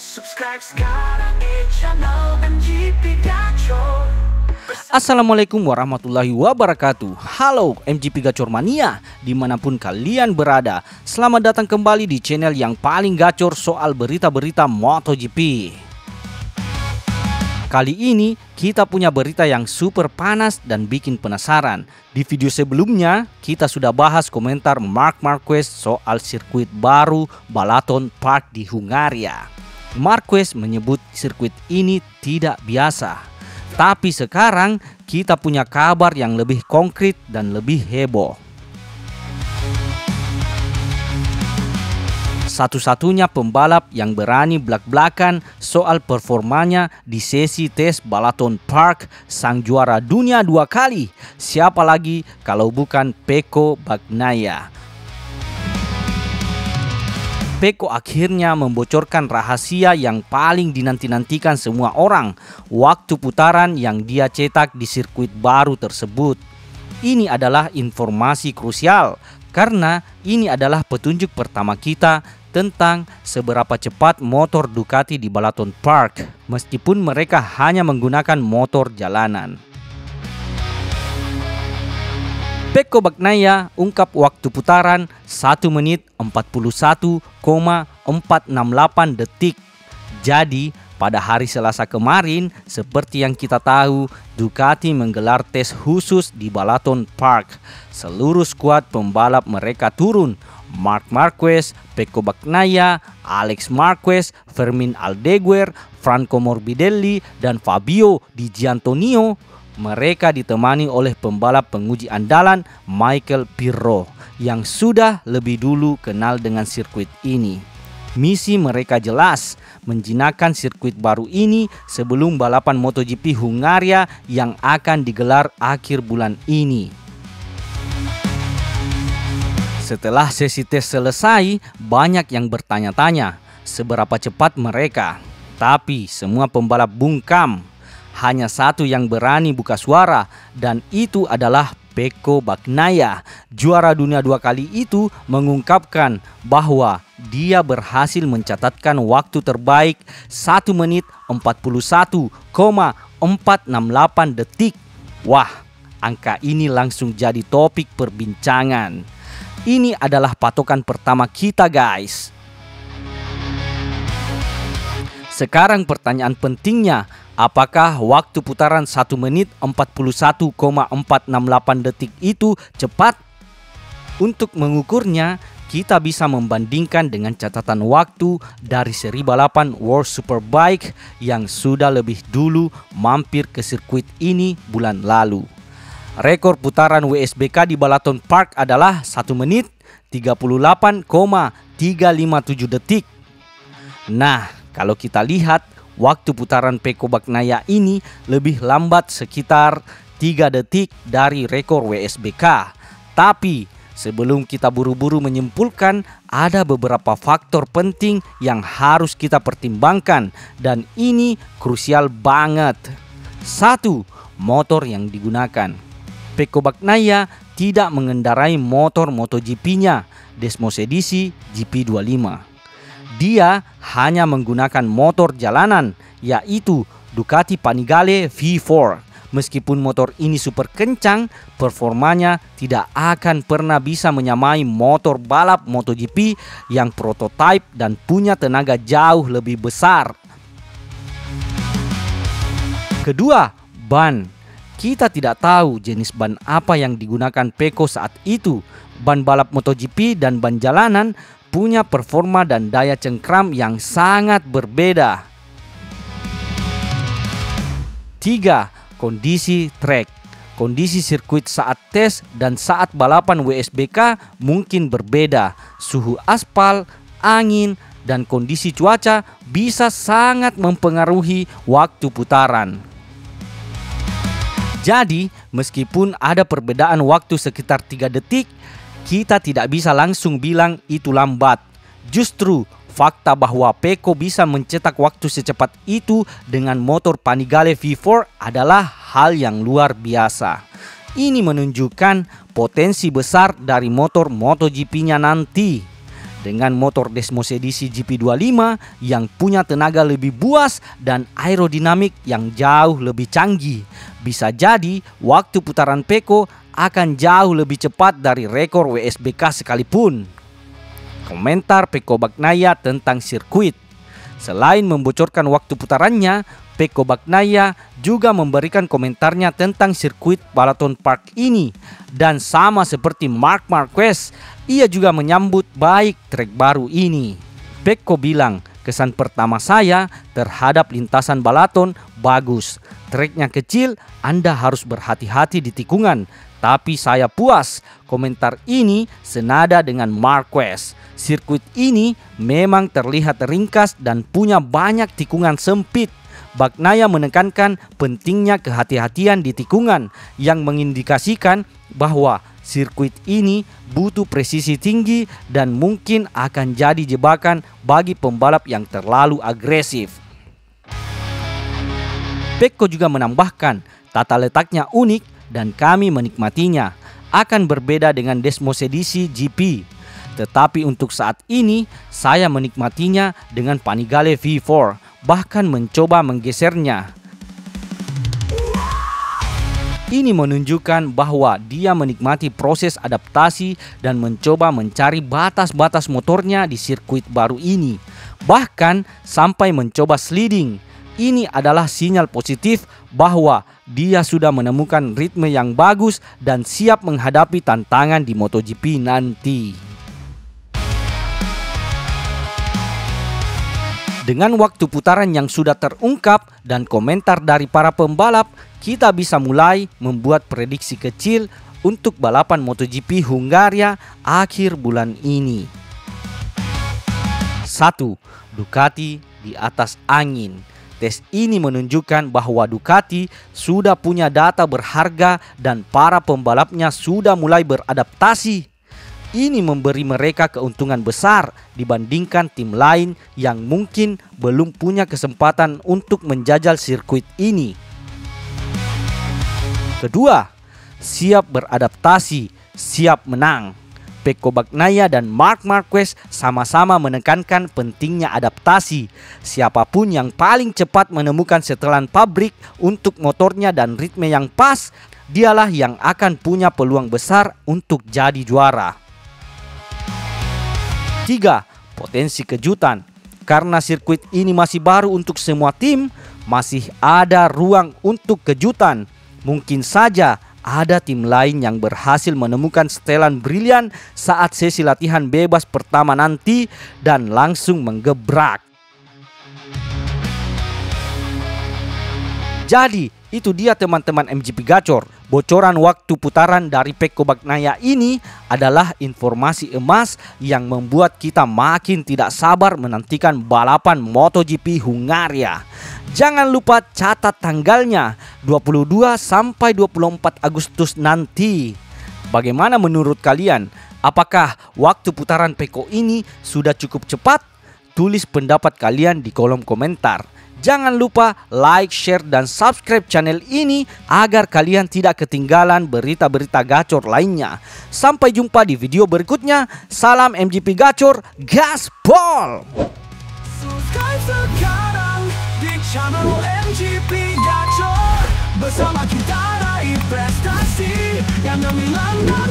Subscribe sekarang di channel MGP Gacor. Assalamualaikum warahmatullahi wabarakatuh. Halo MGP Gacor Mania, dimanapun kalian berada. Selamat datang kembali di channel yang paling gacor soal berita-berita MotoGP. Kali ini kita punya berita yang super panas dan bikin penasaran. Di video sebelumnya kita sudah bahas komentar Marc Marquez soal sirkuit baru Balaton Park di Hungaria. Marquez menyebut sirkuit ini tidak biasa. Tapi sekarang kita punya kabar yang lebih konkret dan lebih heboh. Satu-satunya pembalap yang berani belak-belakan soal performanya di sesi tes Balaton Park, sang juara dunia 2 kali. Siapa lagi kalau bukan Pecco Bagnaia. Pecco akhirnya membocorkan rahasia yang paling dinanti-nantikan semua orang, waktu putaran yang dia cetak di sirkuit baru tersebut. Ini adalah informasi krusial karena ini adalah petunjuk pertama kita tentang seberapa cepat motor Ducati di Balaton Park, meskipun mereka hanya menggunakan motor jalanan. Pecco Bagnaia ungkap waktu putaran 1 menit 41,468 detik. Jadi pada hari Selasa kemarin, seperti yang kita tahu, Ducati menggelar tes khusus di Balaton Park. Seluruh skuad pembalap mereka turun. Marc Marquez, Pecco Bagnaia, Alex Marquez, Fermin Aldeguer, Franco Morbidelli, dan Fabio Di Giannantonio. Mereka ditemani oleh pembalap penguji andalan Michael Pirro yang sudah lebih dulu kenal dengan sirkuit ini. Misi mereka jelas, menjinakkan sirkuit baru ini sebelum balapan MotoGP Hungaria yang akan digelar akhir bulan ini. Setelah sesi tes selesai, banyak yang bertanya-tanya seberapa cepat mereka. Tapi semua pembalap bungkam. Hanya satu yang berani buka suara, dan itu adalah Pecco Bagnaia. Juara dunia 2 kali itu mengungkapkan bahwa dia berhasil mencatatkan waktu terbaik 1 menit 41,468 detik. Wah, angka ini langsung jadi topik perbincangan. Ini adalah patokan pertama kita, guys. Sekarang pertanyaan pentingnya, apakah waktu putaran 1 menit 41,468 detik itu cepat? Untuk mengukurnya, kita bisa membandingkan dengan catatan waktu dari seri balapan World Superbike yang sudah lebih dulu mampir ke sirkuit ini bulan lalu. Rekor putaran WSBK di Balaton Park adalah 1 menit 38,357 detik. Nah, kalau kita lihat, waktu putaran Pecco Bagnaia ini lebih lambat sekitar 3 detik dari rekor WSBK. Tapi sebelum kita buru-buru menyimpulkan, ada beberapa faktor penting yang harus kita pertimbangkan, dan ini krusial banget. 1. Motor yang digunakan. Pecco Bagnaia tidak mengendarai motor MotoGP-nya Desmos edisi GP25. Dia hanya menggunakan motor jalanan, yaitu Ducati Panigale V4. Meskipun motor ini super kencang, performanya tidak akan pernah bisa menyamai motor balap MotoGP yang prototipe dan punya tenaga jauh lebih besar. Kedua, ban. Kita tidak tahu jenis ban apa yang digunakan Pecco saat itu. Ban balap MotoGP dan ban jalanan punya performa dan daya cengkram yang sangat berbeda. 3. Kondisi trek. Kondisi sirkuit saat tes dan saat balapan WSBK mungkin berbeda. Suhu aspal, angin, dan kondisi cuaca bisa sangat mempengaruhi waktu putaran. Jadi, meskipun ada perbedaan waktu sekitar 3 detik, kita tidak bisa langsung bilang itu lambat. Justru fakta bahwa Pecco bisa mencetak waktu secepat itu dengan motor Panigale V4 adalah hal yang luar biasa. Ini menunjukkan potensi besar dari motor MotoGP-nya nanti. dengan motor Desmos edisi GP25 yang punya tenaga lebih buas dan aerodinamik yang jauh lebih canggih. Bisa jadi waktu putaran Pecco akan jauh lebih cepat dari rekor WSBK sekalipun. Komentar Pecco Bagnaia tentang sirkuit. Selain membocorkan waktu putarannya, Pecco Bagnaia juga memberikan komentarnya tentang sirkuit Balaton Park ini. Dan sama seperti Marc Marquez, ia juga menyambut baik trek baru ini. Pecco bilang, kesan pertama saya terhadap lintasan Balaton bagus. Treknya kecil, Anda harus berhati-hati di tikungan. Tapi saya puas. Komentar ini senada dengan Marquez. Sirkuit ini memang terlihat ringkas dan punya banyak tikungan sempit. Bagnaia menekankan pentingnya kehati-hatian di tikungan yang mengindikasikan bahwa sirkuit ini butuh presisi tinggi dan mungkin akan jadi jebakan bagi pembalap yang terlalu agresif. Pecco juga menambahkan, tata letaknya unik dan kami menikmatinya. Akan berbeda dengan Desmos edisi GP. Tetapi untuk saat ini saya menikmatinya dengan Panigale V4, bahkan mencoba menggesernya. Ini menunjukkan bahwa dia menikmati proses adaptasi dan mencoba mencari batas-batas motornya di sirkuit baru ini. Bahkan sampai mencoba sliding. Ini adalah sinyal positif bahwa dia sudah menemukan ritme yang bagus dan siap menghadapi tantangan di MotoGP nanti. Dengan waktu putaran yang sudah terungkap dan komentar dari para pembalap, kita bisa mulai membuat prediksi kecil untuk balapan MotoGP Hungaria akhir bulan ini. 1. Ducati di atas angin. Tes ini menunjukkan bahwa Ducati sudah punya data berharga dan para pembalapnya sudah mulai beradaptasi. Ini memberi mereka keuntungan besar dibandingkan tim lain yang mungkin belum punya kesempatan untuk menjajal sirkuit ini. Kedua, siap beradaptasi, siap menang. Pecco Bagnaia dan Marc Marquez sama-sama menekankan pentingnya adaptasi. Siapapun yang paling cepat menemukan setelan pabrik untuk motornya dan ritme yang pas, dialah yang akan punya peluang besar untuk jadi juara. 3. Potensi kejutan. Karena sirkuit ini masih baru untuk semua tim, masih ada ruang untuk kejutan. Mungkin saja ada tim lain yang berhasil menemukan setelan brilian saat sesi latihan bebas pertama nanti dan langsung menggebrak. Jadi, itu dia teman-teman MGP Gacor. Bocoran waktu putaran dari Pecco Bagnaia ini adalah informasi emas yang membuat kita makin tidak sabar menantikan balapan MotoGP Hungaria. Jangan lupa catat tanggalnya, 22 sampai 24 Agustus nanti. Bagaimana menurut kalian? Apakah waktu putaran Pecco ini sudah cukup cepat? Tulis pendapat kalian di kolom komentar. Jangan lupa like, share, dan subscribe channel ini agar kalian tidak ketinggalan berita-berita gacor lainnya. Sampai jumpa di video berikutnya. Salam MGP Gacor, gaspol! Subscribe sekarang di channel MGP Gacor. Bersama kita raih prestasi yang gemilang dan